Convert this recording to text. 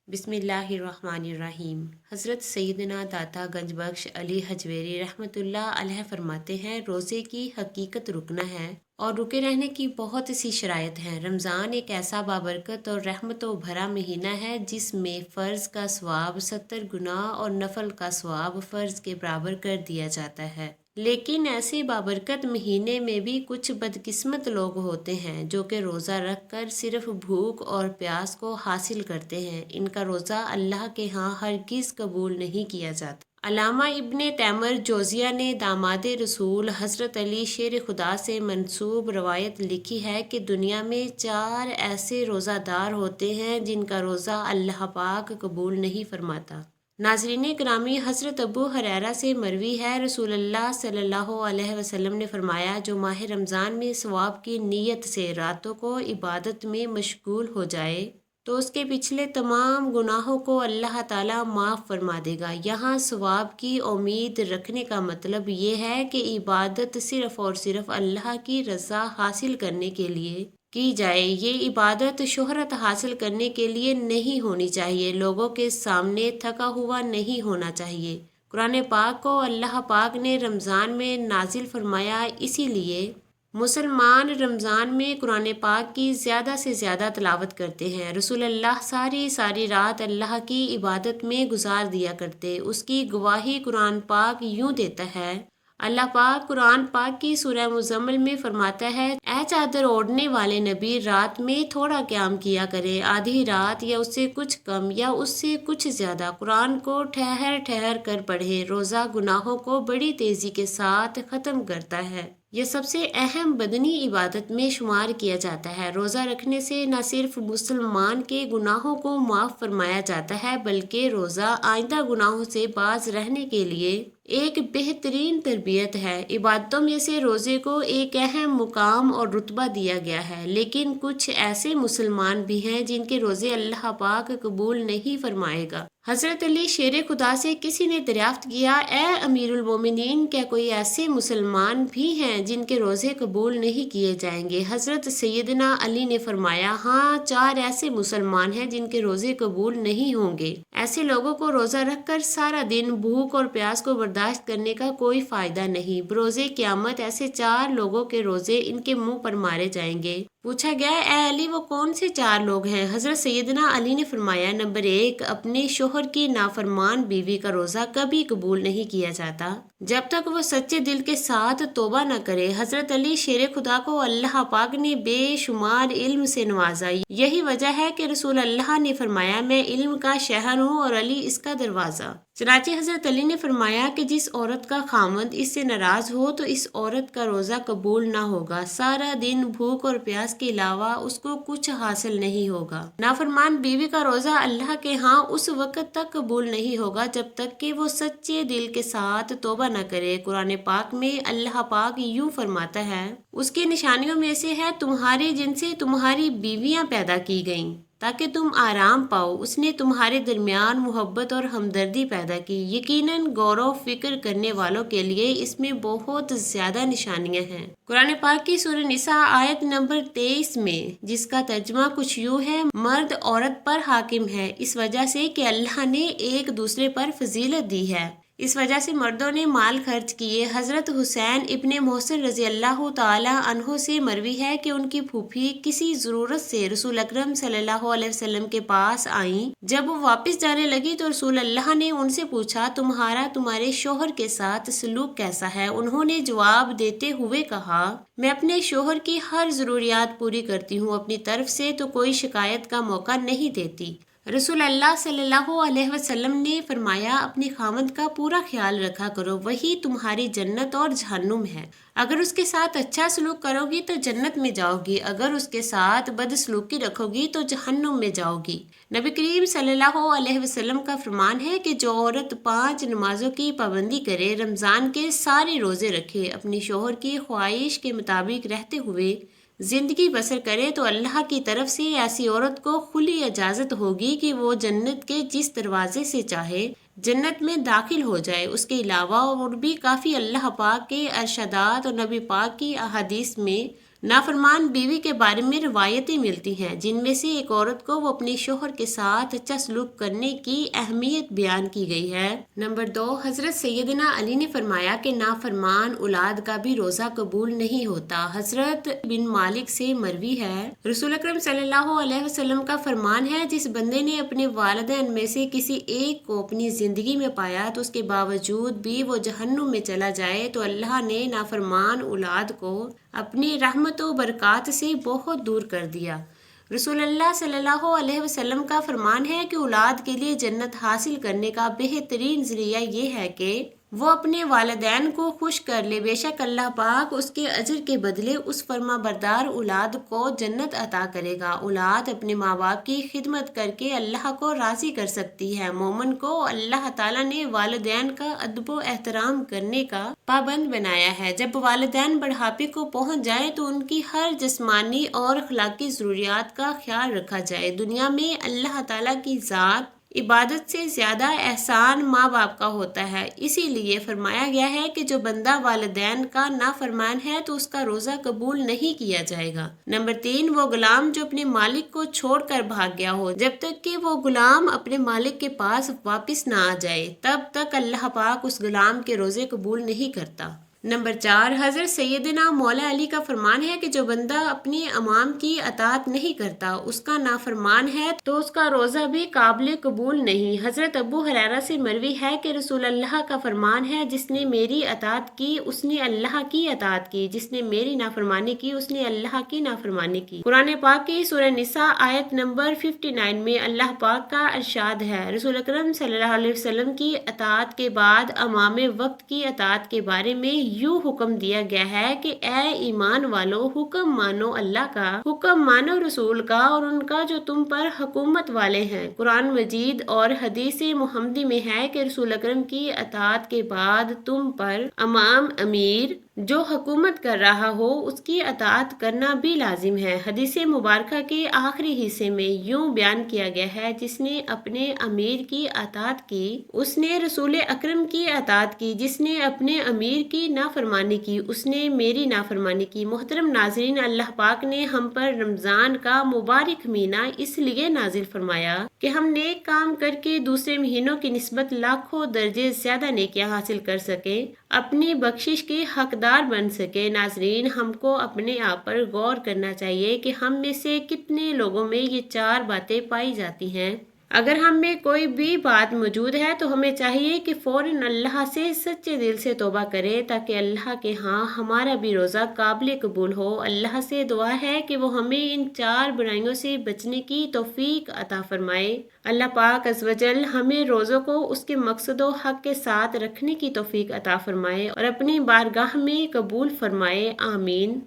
بسم اللہ الرحمن الرحیم۔ حضرت سیدنا داتا گنج بخش علی حجویری رحمۃ اللہ علیہ فرماتے ہیں، روزے کی حقیقت رکنا ہے اور رکے رہنے کی بہت سی شرائط ہیں۔ رمضان ایک ایسا بابرکت اور رحمتوں بھرا مہینہ ہے جس میں فرض کا ثواب 70 گنا اور نفل کا ثواب فرض کے برابر کر دیا جاتا ہے۔ لیکن ایسے بابرکت مہینے میں بھی کچھ بدقسمت لوگ ہوتے ہیں جو کہ روزہ رکھ کر صرف بھوک اور پیاس کو حاصل کرتے ہیں۔ ان کا روزہ اللہ کے ہاں ہرگز قبول نہیں کیا جاتا۔ علامہ ابن تیمور جوزیہ نے داماد رسول حضرت علی شیر خدا سے منسوب روایت لکھی ہے کہ دنیا میں 4 ایسے روزہ دار ہوتے ہیں جن کا روزہ اللہ پاک قبول نہیں فرماتا۔ ناظرین گرامی، حضرت ابو ہریرہ سے مروی ہے، رسول اللہ صلی اللہ علیہ وسلم نے فرمایا، جو ماہ رمضان میں ثواب کی نیت سے راتوں کو عبادت میں مشغول ہو جائے تو اس کے پچھلے تمام گناہوں کو اللہ تعالیٰ معاف فرما دے گا۔ یہاں ثواب کی امید رکھنے کا مطلب یہ ہے کہ عبادت صرف اور صرف اللہ کی رضا حاصل کرنے کے لیے کی جائے۔ یہ عبادت شہرت حاصل کرنے کے لیے نہیں ہونی چاہیے، لوگوں کے سامنے تھکا ہوا نہیں ہونا چاہیے۔ قرآن پاک کو اللہ پاک نے رمضان میں نازل فرمایا، اسی لیے مسلمان رمضان میں قرآن پاک کی زیادہ سے زیادہ تلاوت کرتے ہیں۔ رسول اللہ ساری رات اللہ کی عبادت میں گزار دیا کرتے۔ اس کی گواہی قرآن پاک یوں دیتا ہے۔ اللہ پاک قرآن پاک کی سورہ مزمل میں فرماتا ہے، اے چادر اوڑھنے والے نبی، رات میں تھوڑا قیام کیا کرے، آدھی رات یا اس سے کچھ کم یا اس سے کچھ زیادہ قرآن کو ٹھہر ٹھہر کر پڑھے۔ روزہ گناہوں کو بڑی تیزی کے ساتھ ختم کرتا ہے۔ یہ سب سے اہم بدنی عبادت میں شمار کیا جاتا ہے۔ روزہ رکھنے سے نہ صرف مسلمان کے گناہوں کو معاف فرمایا جاتا ہے بلکہ روزہ آئندہ گناہوں سے باز رہنے کے لیے ایک بہترین تربیت ہے۔ عبادتوں میں سے روزے کو ایک اہم مقام اور رتبہ دیا گیا ہے، لیکن کچھ ایسے مسلمان بھی ہیں جن کے روزے اللہ پاک قبول نہیں فرمائے گا۔ حضرت علی شیر خدا سے کسی نے دریافت کیا، اے امیر المومنین، کیا کوئی ایسے مسلمان بھی ہیں جن کے روزے قبول نہیں کیے جائیں گے؟ حضرت سیدنا علی نے فرمایا، ہاں، 4 ایسے مسلمان ہیں جن کے روزے قبول نہیں ہوں گے۔ ایسے لوگوں کو روزہ رکھ کر سارا دن بھوک اور پیاس کو برداشت کرنے کا کوئی فائدہ نہیں۔ بروز قیامت ایسے 4 لوگوں کے روزے ان کے منہ پر مارے جائیں گے۔ پوچھا گیا، اے علی، وہ کون سے 4 لوگ ہیں؟ حضرت سیدنا علی نے فرمایا، نمبر 1، اپنے شوہر کی نافرمان بیوی کا روزہ کبھی قبول نہیں کیا جاتا جب تک وہ سچے دل کے ساتھ توبہ نہ کرے۔ حضرت علی شیر خدا کو اللہ پاک نے بے شمار علم سے نوازا۔ یہی وجہ ہے کہ رسول اللہ نے فرمایا، میں علم کا شہر ہوں اور علی اس کا دروازہ۔ چنانچہ حضرت علی نے فرمایا کہ جس عورت کا خاوند اس سے ناراض ہو تو اس عورت کا روزہ قبول نہ ہوگا۔ سارا دن بھوک اور پیاس کے علاوہ اس کو کچھ حاصل نہیں ہوگا۔ نافرمان بیوی کا روزہ اللہ کے ہاں اس وقت تک قبول نہیں ہوگا جب تک کہ وہ سچے دل کے ساتھ توبہ نہ کرے۔ قرآن پاک میں اللہ پاک یوں فرماتا ہے، اس کی نشانیوں میں سے ہے تمہارے جن سے تمہاری بیویاں پیدا کی گئیں تاکہ تم آرام پاؤ، اس نے تمہارے درمیان محبت اور ہمدردی پیدا کی۔ یقیناً غور و فکر کرنے والوں کے لیے اس میں بہت زیادہ نشانیاں ہیں۔ قرآن پاک کی سورہ نساء آیت نمبر 23 میں، جس کا ترجمہ کچھ یوں ہے، مرد عورت پر حاکم ہے اس وجہ سے کہ اللہ نے ایک دوسرے پر فضیلت دی ہے، اس وجہ سے مردوں نے مال خرچ کیے۔ حضرت حسین ابن محسن رضی اللہ تعالی عنہ سے مروی ہے کہ ان کی پھوپھی کسی ضرورت سے رسول اکرم صلی اللہ علیہ وسلم کے پاس آئیں۔ جب وہ واپس جانے لگی تو رسول اللہ نے ان سے پوچھا، تمہارے شوہر کے ساتھ سلوک کیسا ہے؟ انہوں نے جواب دیتے ہوئے کہا، میں اپنے شوہر کی ہر ضروریات پوری کرتی ہوں، اپنی طرف سے تو کوئی شکایت کا موقع نہیں دیتی۔ رسول اللہ صلی اللہ علیہ وسلم نے فرمایا، اپنے خاوند کا پورا خیال رکھا کرو، وہی تمہاری جنت اور جہنم ہے۔ اگر اس کے ساتھ اچھا سلوک کرو گی تو جنت میں جاؤ گی، اگر اس کے ساتھ بدسلوکی رکھو گی تو جہنم میں جاؤ گی۔ نبی کریم صلی اللہ علیہ وسلم کا فرمان ہے کہ جو عورت 5 نمازوں کی پابندی کرے، رمضان کے سارے روزے رکھے، اپنی شوہر کی خواہش کے مطابق رہتے ہوئے زندگی بسر کرے تو اللہ کی طرف سے ایسی عورت کو کھلی اجازت ہوگی کہ وہ جنت کے جس دروازے سے چاہے جنت میں داخل ہو جائے۔ اس کے علاوہ اور بھی کافی اللہ پاک کے ارشادات اور نبی پاک کی احادیث میں نافرمان بیوی کے بارے میں روایتیں ملتی ہیں جن میں سے ایک عورت کو وہ اپنے شوہر کے ساتھ اچھا سلوک کرنے کی اہمیت بیان کی گئی ہے۔ نمبر 2، حضرت سیدنا علی نے فرمایا کہ نافرمان اولاد کا بھی روزہ قبول نہیں ہوتا۔ حضرت بن مالک سے مروی ہے، رسول اکرم صلی اللہ علیہ وسلم کا فرمان ہے، جس بندے نے اپنے والدین میں سے کسی ایک کو اپنی زندگی میں پایا تو اس کے باوجود بھی وہ جہنم میں چلا جائے تو اللہ نے نافرمان اولاد کو اپنی رحمت و برکات سے بہت دور کر دیا۔ رسول اللہ صلی اللہ علیہ وسلم کا فرمان ہے کہ اولاد کے لیے جنت حاصل کرنے کا بہترین ذریعہ یہ ہے کہ وہ اپنے والدین کو خوش کر لے، بے شک اللہ پاک اس کے اجر کے بدلے اس فرما بردار اولاد کو جنت عطا کرے گا۔ اولاد اپنے ماں باپ کی خدمت کر کے اللہ کو راضی کر سکتی ہے۔ مومن کو اللہ تعالیٰ نے والدین کا ادب و احترام کرنے کا پابند بنایا ہے۔ جب والدین بڑھاپے کو پہنچ جائیں تو ان کی ہر جسمانی اور اخلاقی ضروریات کا خیال رکھا جائے۔ دنیا میں اللہ تعالیٰ کی ذات عبادت سے زیادہ احسان ماں باپ کا ہوتا ہے، اسی لیے فرمایا گیا ہے کہ جو بندہ والدین کا نافرمان ہے تو اس کا روزہ قبول نہیں کیا جائے گا۔ نمبر 3، وہ غلام جو اپنے مالک کو چھوڑ کر بھاگ گیا ہو، جب تک کہ وہ غلام اپنے مالک کے پاس واپس نہ آ جائے تب تک اللہ پاک اس غلام کے روزے قبول نہیں کرتا۔ نمبر 4، حضرت سیدنا مولا علی کا فرمان ہے کہ جو بندہ اپنے امام کی اطاعت نہیں کرتا، اس کا نافرمان ہے تو اس کا روزہ بھی قابل قبول نہیں۔ حضرت ابو ہریرہ سے مروی ہے کہ رسول اللہ کا فرمان ہے، جس نے میری اطاعت کی اس نے اللہ کی اطاعت کی، جس نے میری نافرمانی کی اس نے اللہ کی نافرمانی کی۔ قرآن پاک کی سورہ نساء آیت نمبر 59 میں اللہ پاک کا ارشاد ہے، رسول اکرم صلی اللہ علیہ وسلم کی اطاعت کے بعد امام وقت کی اطاعت کے بارے میں یوں حکم دیا گیا ہے کہ اے ایمان والو، حکم مانو اللہ کا، حکم مانو رسول کا اور ان کا جو تم پر حکومت والے ہیں۔ قرآن مجید اور حدیث محمدی میں ہے کہ رسول اکرم کی اطاعت کے بعد تم پر امام امیر جو حکومت کر رہا ہو اس کی اطاعت کرنا بھی لازم ہے۔ حدیث مبارکہ کے آخری حصے میں یوں بیان کیا گیا ہے، جس نے اپنے امیر کی اطاعت کی اس نے رسول اکرم کی اطاعت کی، جس نے اپنے امیر کی نافرمانی کی اس نے میری نافرمانی کی۔ محترم ناظرین، اللہ پاک نے ہم پر رمضان کا مبارک مہینہ اس لیے نازل فرمایا کہ ہم نیک کام کر کے دوسرے مہینوں کی نسبت لاکھوں درجے زیادہ نیکیاں حاصل کر سکیں، اپنی بخشش کے حقدار بن سکے۔ ناظرین، ہم کو اپنے آپ پر غور کرنا چاہیے کہ ہم میں سے کتنے لوگوں میں یہ 4 باتیں پائی جاتی ہیں۔ اگر ہم میں کوئی بھی بات موجود ہے تو ہمیں چاہیے کہ فوراً اللہ سے سچے دل سے توبہ کریں تاکہ اللہ کے ہاں ہمارا بھی روزہ قابل قبول ہو۔ اللہ سے دعا ہے کہ وہ ہمیں ان 4 برائیوں سے بچنے کی توفیق عطا فرمائے۔ اللہ پاک عز و جل ہمیں روزوں کو اس کے مقصد و حق کے ساتھ رکھنے کی توفیق عطا فرمائے اور اپنی بارگاہ میں قبول فرمائے، آمین۔